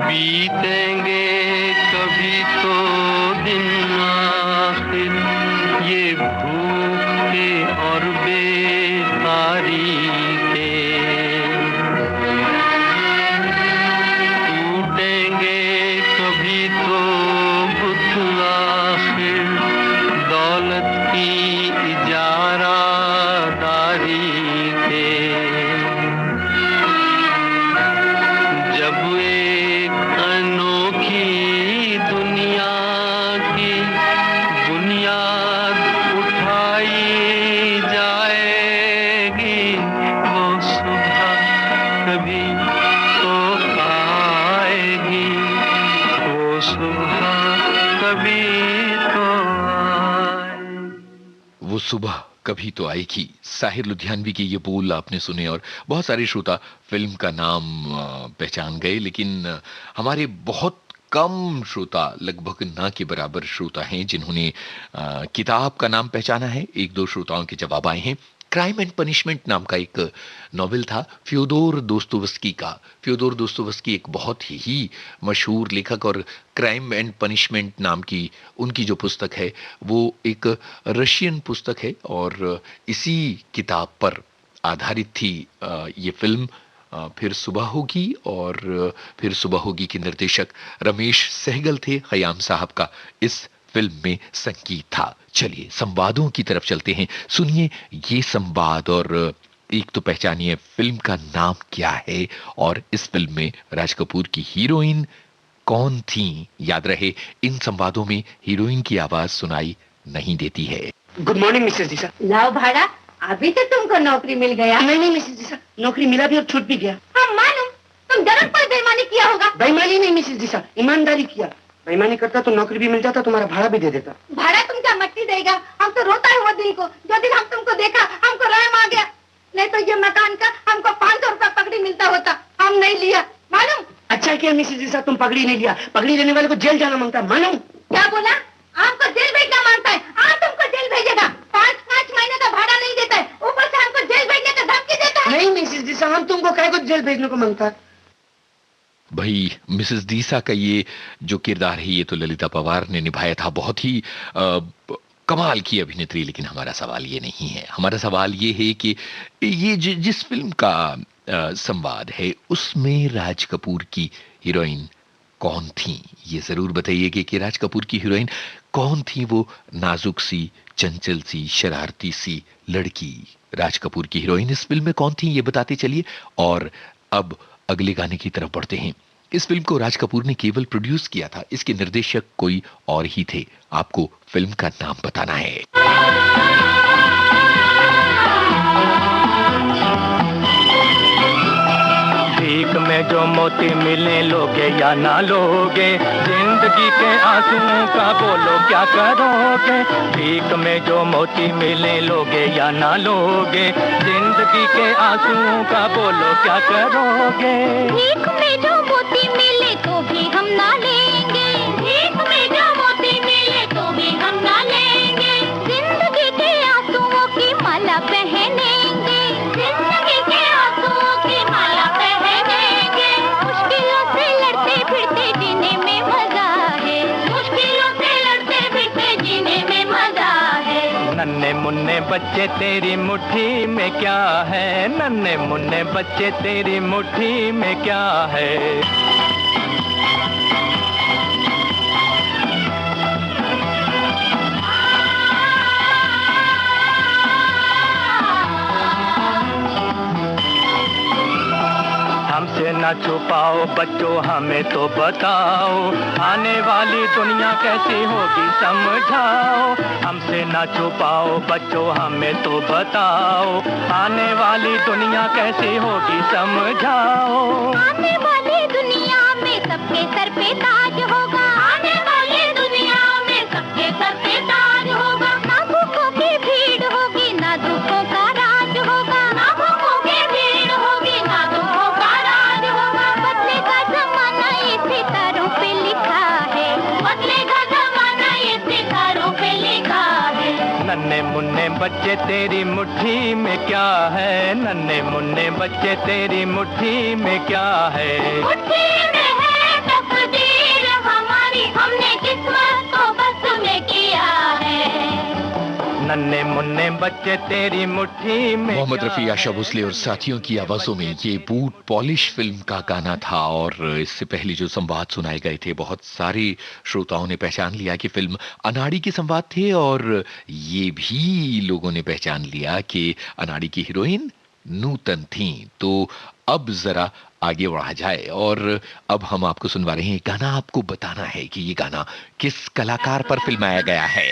बीतेंगे कभी तो दिन आखिर, ये भूखे और बेकारी के। टूटेंगे कभी तो बुत आखिर, दौलत की इजारादारी के। जब एक अनोखी दुनिया की बुनियाद उठाई जाएगी, वो सुबह कभी तो आएगी, वो सुबह कभी तो आएगी। वो सुबह कभी तो आएगी। साहिर लुधियानवी के ये बोल आपने सुने, और बहुत सारे श्रोता फिल्म का नाम पहचान गए, लेकिन हमारे बहुत कम श्रोता, लगभग ना के बराबर श्रोता हैं जिन्होंने किताब का नाम पहचाना है। एक दो श्रोताओं के जवाब आए हैं। क्राइम एंड पनिशमेंट नाम का एक नॉवेल था फ्योदोर दोस्तोवस्की का। फ्योदोर दोस्तोवस्की एक बहुत ही मशहूर लेखक, और क्राइम एंड पनिशमेंट नाम की उनकी जो पुस्तक है वो एक रशियन पुस्तक है, और इसी किताब पर आधारित थी ये फिल्म फिर सुबह होगी। और फिर सुबह होगी के निर्देशक रमेश सहगल थे। खयाम साहब का इस फिल्म में संगीत था। चलिए संवादों की तरफ चलते हैं। सुनिए ये संवाद, और एक तो पहचानिए फिल्म का नाम क्या है, और इस फिल्म में राज कपूर की हीरोइन कौन थी। याद रहे, इन संवादों में हीरोइन की आवाज सुनाई नहीं देती है। गुड मॉर्निंग मिसेस दिशा। लाओ भाड़ा, अभी तो तुमको नौकरी मिल गया। नहीं मिसेस दिशा, नौकरी मिला भी और छूट भी गया। हाँ मालूम, तुम जरूर कोई बेईमानी किया होगा। बेईमानी नहीं मिसेस दिशा, ईमानदारी किया। बेईमानी करता तो नौकरी भी मिल जाता, तुम्हारा भाड़ा भी दे देता। भाड़ा तुम क्या मट्टी देगा? हम तो रोता है वो दिन को, जो दिन हम तुमको देखा हमको रहम आ गया। नहीं तो ये मकान का हमको 500 रुपया पगड़ी मिलता होता, हम नहीं लिया। मालूम? अच्छा क्या मिसेस दिशा, तुम पगड़ी नहीं लिया? पगड़ी लेने वाले को जेल जाना मांगता है, मालूम? क्या बोला? हमको जेल भेजना मांगता है? हाँ तुमको जेल भेजेगा। 5 महीने का भाड़ा नहीं देता है, ऊपर से हमको जेल भेजने का धमकी देता है। नहीं मिसेस दिशा, हम तुमको काहे को जेल भेजने को मांगता है? भाई मिसेस दीसा का ये जो किरदार है ये तो ललिता पवार ने निभाया था। बहुत ही कमाल की अभिनेत्री। लेकिन हमारा सवाल ये नहीं है, हमारा सवाल ये है कि ये जिस फिल्म का संवाद है उसमें राज कपूर की हीरोइन कौन थी? ये जरूर बताइए कि राज कपूर की हीरोइन कौन थी, वो नाजुक सी, चंचल सी, शरारती सी लड़की। राज कपूर की हीरोइन इस फिल्म में कौन थी ये बताते चलिए। और अब अगले गाने की तरफ बढ़ते हैं। इस फिल्म को राज कपूर ने केवल प्रोड्यूस किया था, इसके निर्देशक कोई और ही थे। आपको फिल्म का नाम बताना है। भीख में जो मोती मिले लोगे या ना लोगे, जिंदगी के आंसुओं का बोलो क्या करोगे। भीख में जो मोती मिले लोगे या ना लोगे, जिंदगी के आंसुओं का बोलो क्या करोगे। भीख में जो मोती मिले तो भी हम ना लेंगे, भीख में जो मोती मिले तो भी हम ना लेंगे। जिंदगी के आंसुओं की माला पहनेंगे, जिंदगी के आंसुओं की माला पहनेंगे। मुश्किलों से लड़ते फिरते जीने में मजा है, मुश्किलों से लड़ते फिरते जीने में मजा है। नन्हे मुन्ने बच्चे तेरी मुट्ठी में क्या है, नन्हे मुन्ने बच्चे तेरी मुट्ठी में क्या है। हमसे ना छुपाओ बच्चों हमें तो बताओ, आने वाली दुनिया कैसी होगी समझाओ। हमसे ना छुपाओ बच्चों हमें तो बताओ, आने वाली दुनिया कैसी होगी समझाओ। आने वाली दुनिया में सबके सर पे ताज होगा, आने वाली दुनिया में सबके सर पे ताज होगा। ना भूखों की भीड़ होगी ना दुखों का राज होगा, ना भूखों की भीड़ होगी ना दुखों का राज होगा। बदलेगा जमाना ये सितारों पे लिखा है, बदलेगा जमाना ये सितारों पे लिखा है। नन्हे मुन्ने बच्चे तेरी मुट्ठी में क्या है, नन्हे मुन्ने बच्चे तेरी मुट्ठी में क्या है। मुट्ठी में है तकदीर हमारी, हमने किस्मत को बस में किया है। नन्हे मुन्ने बच्चे तेरी मुट्ठी में। मोहम्मद रफी, आशा भोसले और साथियों की आवाजों में ये बूट पॉलिश फिल्म का गाना था। और इससे पहले जो संवाद सुनाए गए थे, बहुत सारे श्रोताओं ने पहचान लिया कि फिल्म अनाड़ी के संवाद थे। और ये भी लोगों ने पहचान लिया कि अनाड़ी की हीरोइन नूतन थी। तो अब जरा आगे बढ़ा जाए और अब हम आपको सुनवा रहे हैं गाना। आपको बताना है कि ये गाना किस कलाकार पर फिल्माया गया है।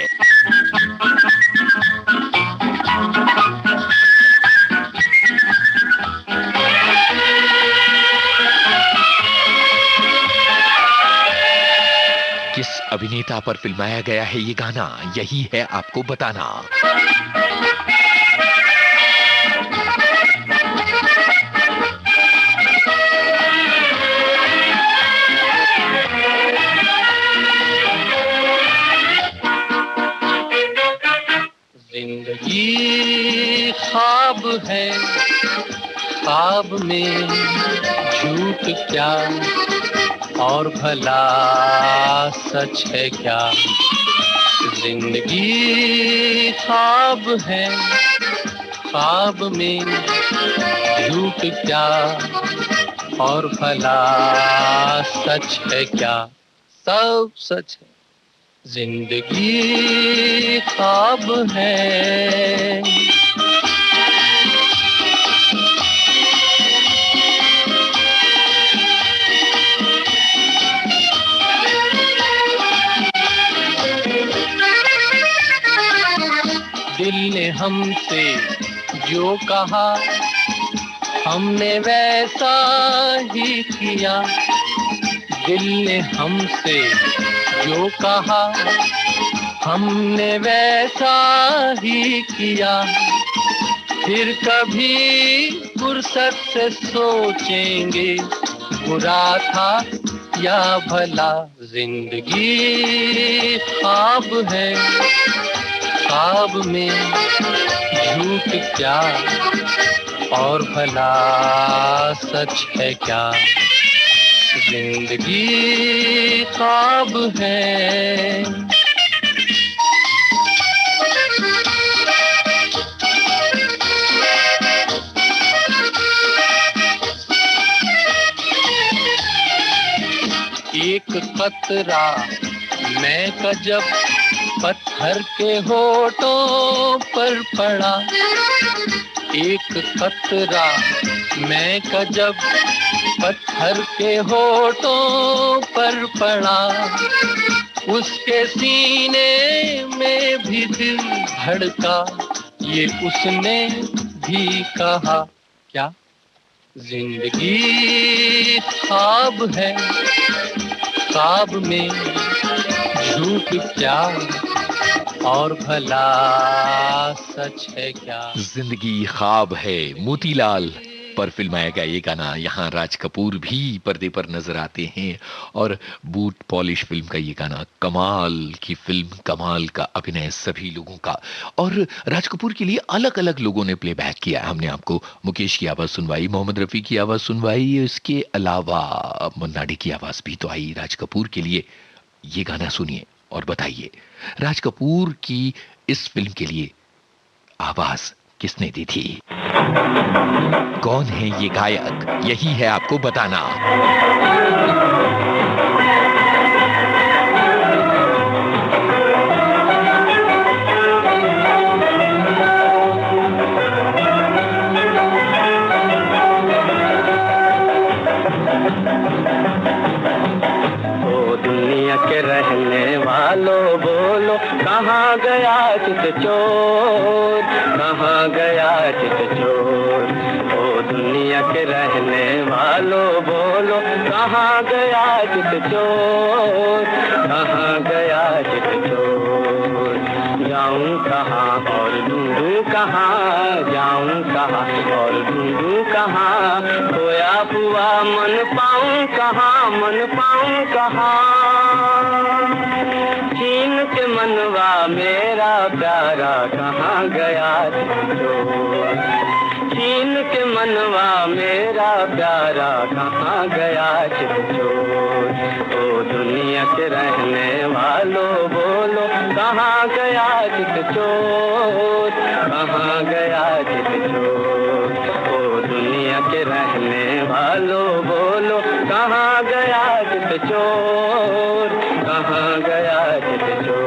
किस अभिनेता पर फिल्माया गया है ये गाना, यही है आपको बताना। जिंदगी ख्वाब है, ख्वाब में झूठ क्या और भला सच है क्या। जिंदगी ख्वाब है, ख्वाब में झूठ क्या और भला सच है क्या। सब सच है, जिंदगी ख्वाब है। दिल ने हमसे जो कहा हमने वैसा ही किया। दिल ने हमसे जो कहा हमने वैसा ही किया। फिर कभी फुर्सत से सोचेंगे बुरा था या भला। जिंदगी ख्वाब है, ख्वाब में झूठ क्या और भला सच है क्या। जिंदगी ख्वाब है। एक कतरा मैं का जब पत्थर के होठों पर पड़ा, एक कतरा मैं का जब पत्थर के होठों पर पड़ा, उसके सीने में भी दिल धड़का, ये उसने भी कहा। क्या जिंदगी ख्वाब है, ख्वाब में झूठ क्या, और भला सच है क्या। जिंदगी ख्वाब है, मोतीलाल पर फिल्माया गया ये गाना। यहाँ राज कपूर भी पर्दे पर नजर आते हैं और बूट पॉलिश फिल्म का ये गाना। कमाल की फिल्म, कमाल का अभिनय सभी लोगों का। और राज कपूर के लिए अलग अलग लोगों ने प्लेबैक किया। हमने आपको मुकेश की आवाज सुनवाई, मोहम्मद रफी की आवाज सुनवाई, इसके अलावा मुन्ना डे की आवाज भी तो आई राज कपूर के लिए। ये गाना सुनिए और बताइए राज कपूर की इस फिल्म के लिए आवाज किसने दी थी? कौन है ये गायक? यही है आपको बताना। के रहने वालों बोलो, कहाँ गया चित चोर, कहाँ गया चित चोर। ओ दुनिया के रहने वालों बोलो, कहाँ गया चित चोर, कहाँ गया चित चोर। जाऊं कहाँ और ढूंढूं कहाँ, जाऊं कहाँ और ढूंढूं कहाँ, खोया हुआ मन पाऊं कहाँ, मन पाऊं कहाँ। चीन के मनवा मेरा प्यारा कहाँ गया चोर, चीन के मनवा मेरा प्यारा कहाँ गया चोर। ओ दुनिया के रहने वालों बोलो, कहाँ गया चोर, कहाँ गया चोर। ओ दुनिया के रहने वालों बोलो, कहाँ गया चोर, कहाँ गया चोर।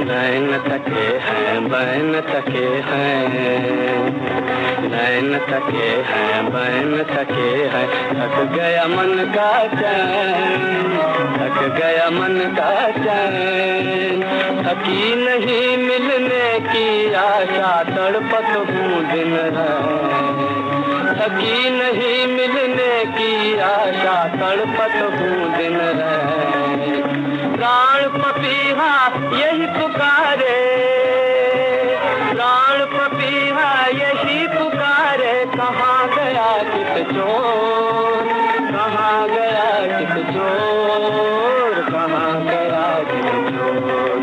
नैन थके हैं, बैन थके हैं, नैन थके हैं, बैन थके हैं, थक गया मन का चैन, थक गया मन का चैन। थकी नहीं मिलने की आशा, तड़पत हूँ दिन रात, थकी नहीं मिलने की आशा, तड़पत हूँ दिन रात। प्राण पपीहा यही पुकारे, प्राण पपीहा यही पुकारे, कहाँ गया चित चोर, कहाँ गया चित चोर, कहाँ गया चित चोर।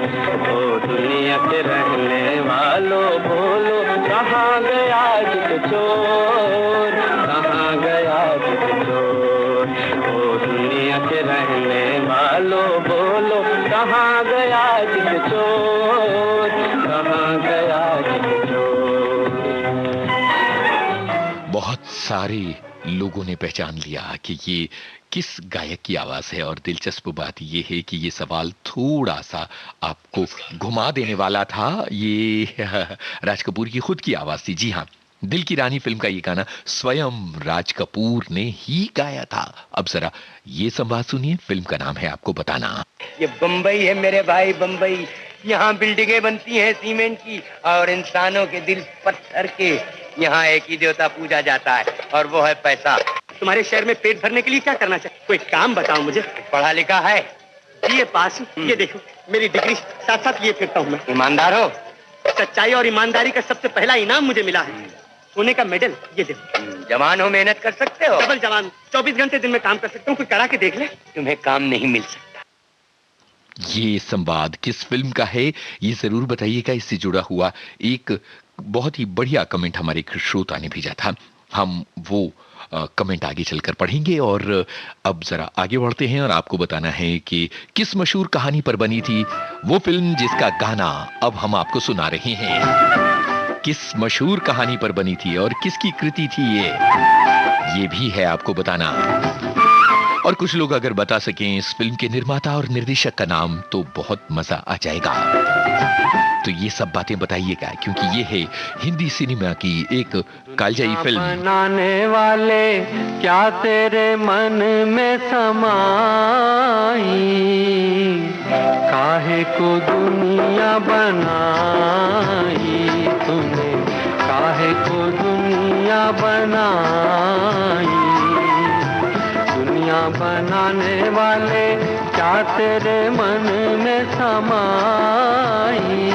ओ दुनिया के रहने वालों बोलो, कहाँ गया चित चोर, कहाँ गया चित चोर। ओ दुनिया के रहने वालों बोलो, कहाँ गया चित चोर, कहाँ गया चित चोर। बहुत सारे लोगों ने पहचान लिया कि ये किस गायक की आवाज है। और दिलचस्प बात ये है कि ये सवाल थोड़ा सा आपको घुमा देने वाला था। ये राज कपूर की खुद की आवाज थी। जी हाँ, दिल की रानी फिल्म का ये गाना स्वयं राज कपूर ने ही गाया था। अब जरा ये संवाद सुनिए। फिल्म का नाम है आपको बताना। ये बम्बई है मेरे भाई, बम्बई। यहाँ बिल्डिंगें बनती हैं सीमेंट की और इंसानों के दिल पत्थर के। यहाँ एक ही देवता पूजा जाता है और वो है पैसा। तुम्हारे शहर में पेट भरने के लिए क्या करना चाहिए? कोई काम बताओ मुझे। पढ़ा लिखा है? ये पास। ये देखो मेरी डिग्री, साथ साथ ये फिरता हूँ मैं। ईमानदार हो? सच्चाई और ईमानदारी का सबसे पहला इनाम मुझे मिला है, सोने का मेडल। ये देखो। जवान हो, मेहनत कर सकते हो? डबल जवान, 24 घंटे दिन में काम कर सकता हूँ। कोई करा के देख ले। तुम्हें काम नहीं मिल सकता। ये संवाद किस फिल्म का है ये जरूर बताइएगा। इससे जुड़ा हुआ एक बहुत ही बढ़िया कमेंट हमारे एक श्रोता ने भेजा था। हम वो कमेंट आगे चलकर पढ़ेंगे। और अब जरा आगे बढ़ते हैं और आपको बताना है कि किस मशहूर कहानी पर बनी थी वो फिल्म जिसका गाना अब हम आपको सुना रहे हैं। किस मशहूर कहानी पर बनी थी और किसकी कृति थी ये भी है आपको बताना। और कुछ लोग अगर बता सकें इस फिल्म के निर्माता और निर्देशक का नाम तो बहुत मजा आ जाएगा। तो ये सब बातें बताइएगा क्योंकि ये है हिंदी सिनेमा की एक कालजाई फिल्म। बनाने वाले क्या तेरे मन में समाई, काहे को दुनिया बनाई तूने, काहे को दुनिया बनाई। दुनिया बनाने वाले क्या तेरे मन में समाई,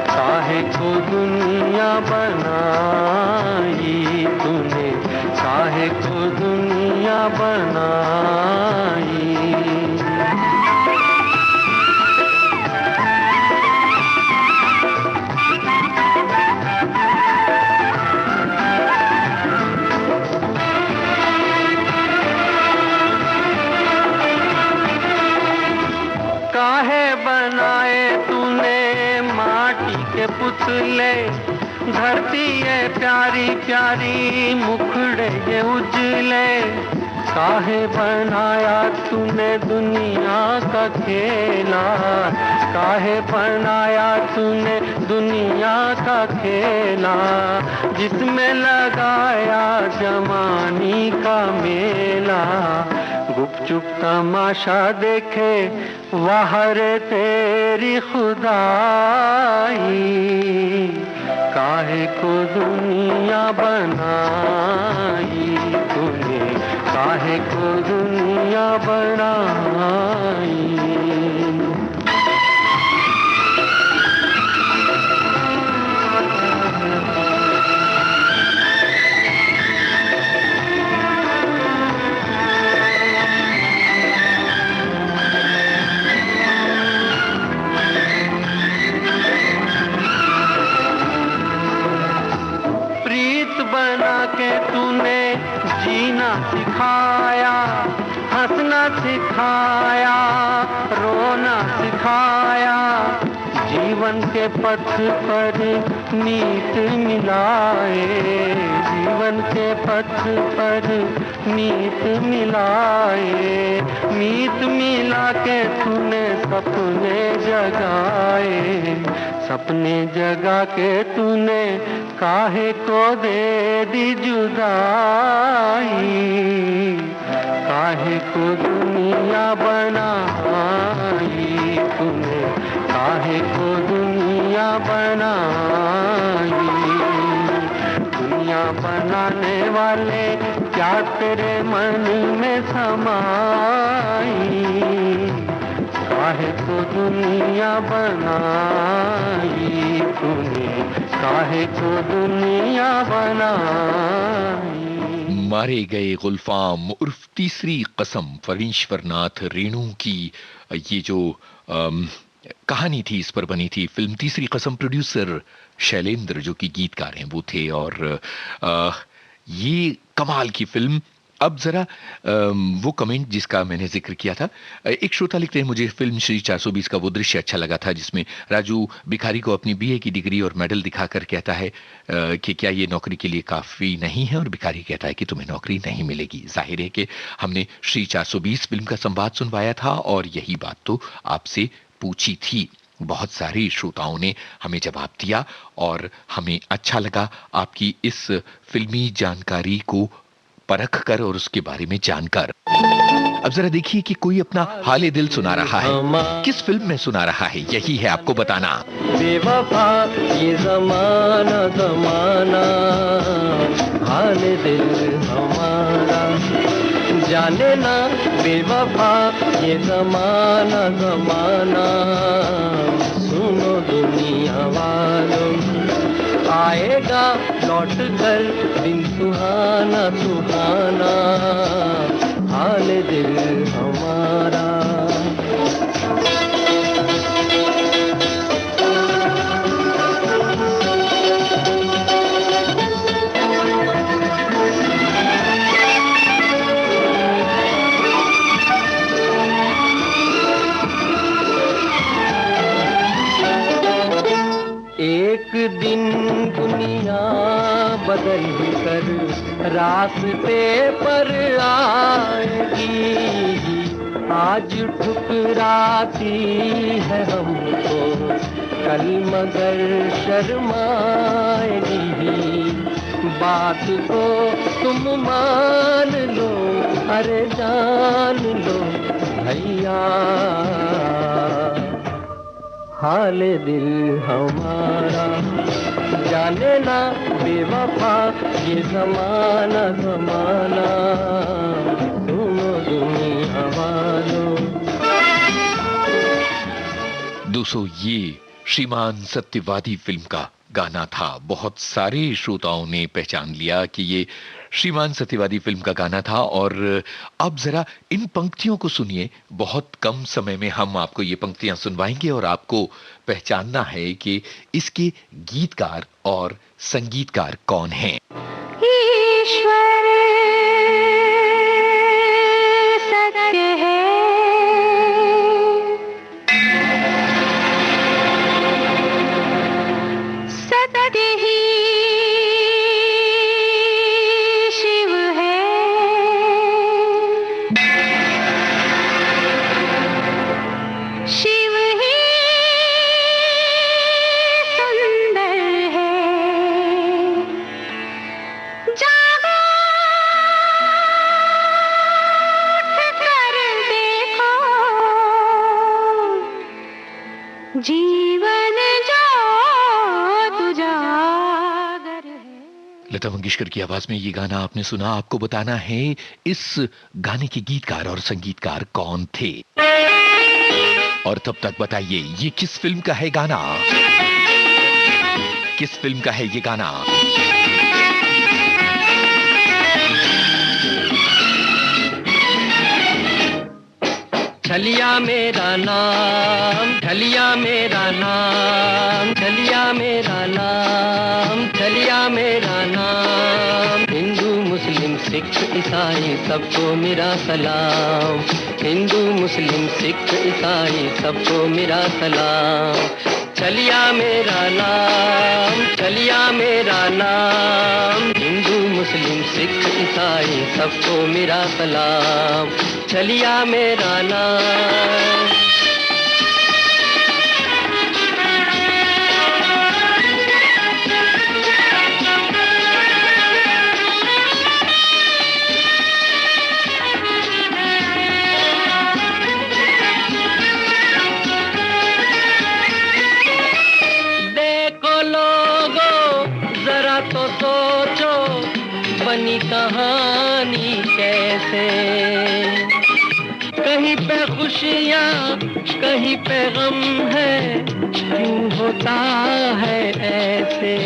काहे को दुनिया बनाई तूने, काहे को दुनिया बनाई। काहे बनाए तूने माटी के पुतले, धरती ये प्यारी प्यारी मुखड़े ये उजले। काहे बनाया तूने दुनिया का खेला, काहे बनाया तूने दुनिया का खेला, जिसमें लगाया जवानी का मेला। गुपचुप तमाशा देखे वाहर तेरी खुदाई, काहे को दुनिया बनाई तूने, काहे को दुनिया बनाई। बना के तूने जीना सिखाया, हंसना सिखाया, रोना सिखाया। जीवन के पथ पर मीत मिलाए, जीवन के पथ पर मीत मिलाए। मीत मिला के तूने सपने जगाए, सपने जगा के तूने काहे को दे दी जुदाई, काहे को दुनिया बनाई तूने, काहे को दुनिया बनाई। दुनिया बनाने वाले क्या तेरे मन में समाई, काहे को दुनिया बनाई तूने, काहे को दुनिया बनाई। मारे गए गुलफाम उर्फ तीसरी कसम फरीश्वरनाथ रेणु की ये जो कहानी थी इस पर बनी थी फिल्म तीसरी कसम। प्रोड्यूसर शैलेंद्र जो कि गीतकार हैं वो थे और ये कमाल की फिल्म। अब जरा वो कमेंट जिसका मैंने जिक्र किया था, एक श्रोता लिखते हैं मुझे फिल्म श्री 420 का वो दृश्य अच्छा लगा था जिसमें राजू भिखारी को अपनी बीए की डिग्री और मेडल दिखाकर कहता है कि क्या ये नौकरी के लिए काफी नहीं है, और भिखारी कहता है कि तुम्हें नौकरी नहीं मिलेगी। जाहिर है कि हमने श्री 420 फिल्म का संवाद सुनवाया था और यही बात तो आपसे पूछी थी। बहुत सारे श्रोताओं ने हमें जवाब दिया और हमें अच्छा लगा आपकी इस फिल्मी जानकारी को परख कर और उसके बारे में जानकर। अब जरा देखिए कि कोई अपना हाले दिल सुना रहा है, किस फिल्म में सुना रहा है, यही है आपको बताना। बेवफा ये जमाना जमाना, हाले दिल हमारा जाने ना। बेवफा ये जमाना जमाना, सुनो दुनिया वालों, आएगा लौट कर दिन सुहाना सुहाना, हाल दिल हमारा। दिन दुनिया बदल कर रास्ते पर आएगी, आज ठुकराती है हमको कल मगर शर्माएगी। बात को तुम मान लो, अरे जान लो भैया, हाल दिल हमारा जाने ना बेवफा, ये जमाना जमाना दोनों दुनिया वालों। दोस्तों, ये श्रीमान सत्यवादी फिल्म का गाना था। बहुत सारे श्रोताओं ने पहचान लिया कि ये श्रीमान सत्यवादी फिल्म का गाना था। और अब जरा इन पंक्तियों को सुनिए। बहुत कम समय में हम आपको ये पंक्तियां सुनवाएंगे और आपको पहचानना है कि इसके गीतकार और संगीतकार कौन हैं। ईश्वर सत्य है, सत्य ही शिव है, शिव ही सुंदर है। जागो उठ कर देखो, जीवन जो तुजागर है। लता मंगेशकर की आवाज में ये गाना आपने सुना। आपको बताना है इस गाने के गीतकार और संगीतकार कौन थे। और तब तक बताइए ये किस फिल्म का है गाना, किस फिल्म का है ये गाना। ढलिया मेरा नाम, ढलिया मेरा नाम, ढलिया मेरा नाम, ढलिया मेरा नाम। हिंदू मुस्लिम सिख ईसाई सबको मेरा सलाम, हिंदू मुस्लिम सिख ईसाई सबको मेरा सलाम। चलिया मेरा नाम, चलिया मेरा नाम, हिंदू मुस्लिम सिख ईसाई सबको मेरा सलाम। चलिया मेरा नाम। देखो लोगों जरा तो सोचो बनी कहानी कैसे, कहीं पे खुशियाँ कहीं पे गम है, क्यों होता है ऐसे,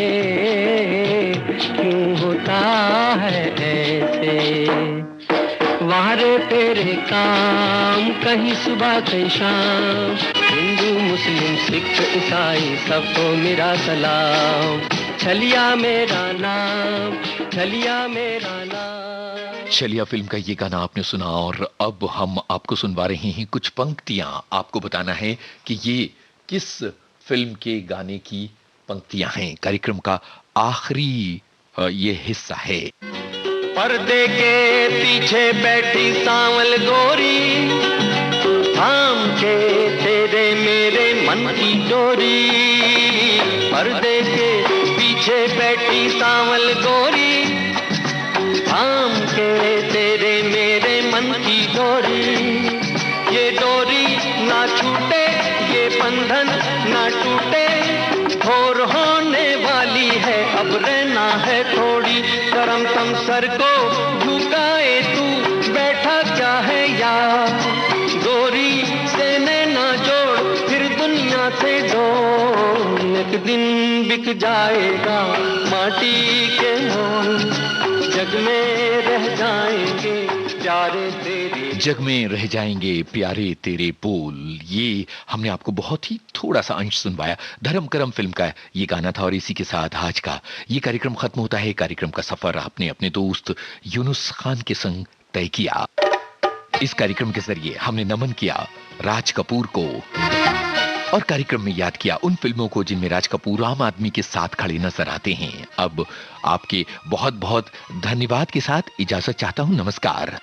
क्यों होता है ऐसे। वारे तेरे काम कहीं सुबह कहीं शाम, हिंदू मुस्लिम सिख ईसाई सबको मेरा सलाम। छलिया मेरा नाम, छलिया मेरा नाम। छलिया फिल्म का ये गाना आपने सुना। और अब हम आपको सुनवा रहे हैं कुछ पंक्तियां। आपको बताना है कि ये किस फिल्म के गाने की पंक्तियां हैं। कार्यक्रम का आखिरी ये हिस्सा है। पर्दे के पीछे बैठी सांवल गोरी, थाम के तेरे मेरे मन की डोरी। पर्दे के पीछे बैठी सांवल गोरी, थाम के तेरे मेरे मन की डोरी। ये डोरी ना छूटे, ये बंधन ना टूटे, भोर होने वाली है अब रहना है थोड़ी। करम तम सर को झुकाए तू बैठा क्या है यार, गोरी से नैना जोड़ फिर दुनिया से जोड़। एक दिन बिक जाएगा माटी के मोल, जग में रह जाएंगे प्यारे तेरे, जग में रह जाएंगे प्यारे तेरे बोल। ये हमने आपको बहुत ही थोड़ा सा अंश सुनवाया। धर्म करम फिल्म का ये गाना था। और इसी के साथ आज का ये कार्यक्रम खत्म होता है। कार्यक्रम का सफर आपने अपने दोस्त यूनुस खान के संग तय किया। इस कार्यक्रम के जरिए हमने नमन किया राज कपूर को, और कार्यक्रम में याद किया उन फिल्मों को जिनमें राज कपूर आम आदमी के साथ खड़े नजर आते हैं। अब आपके बहुत बहुत धन्यवाद के साथ इजाजत चाहता हूं। नमस्कार।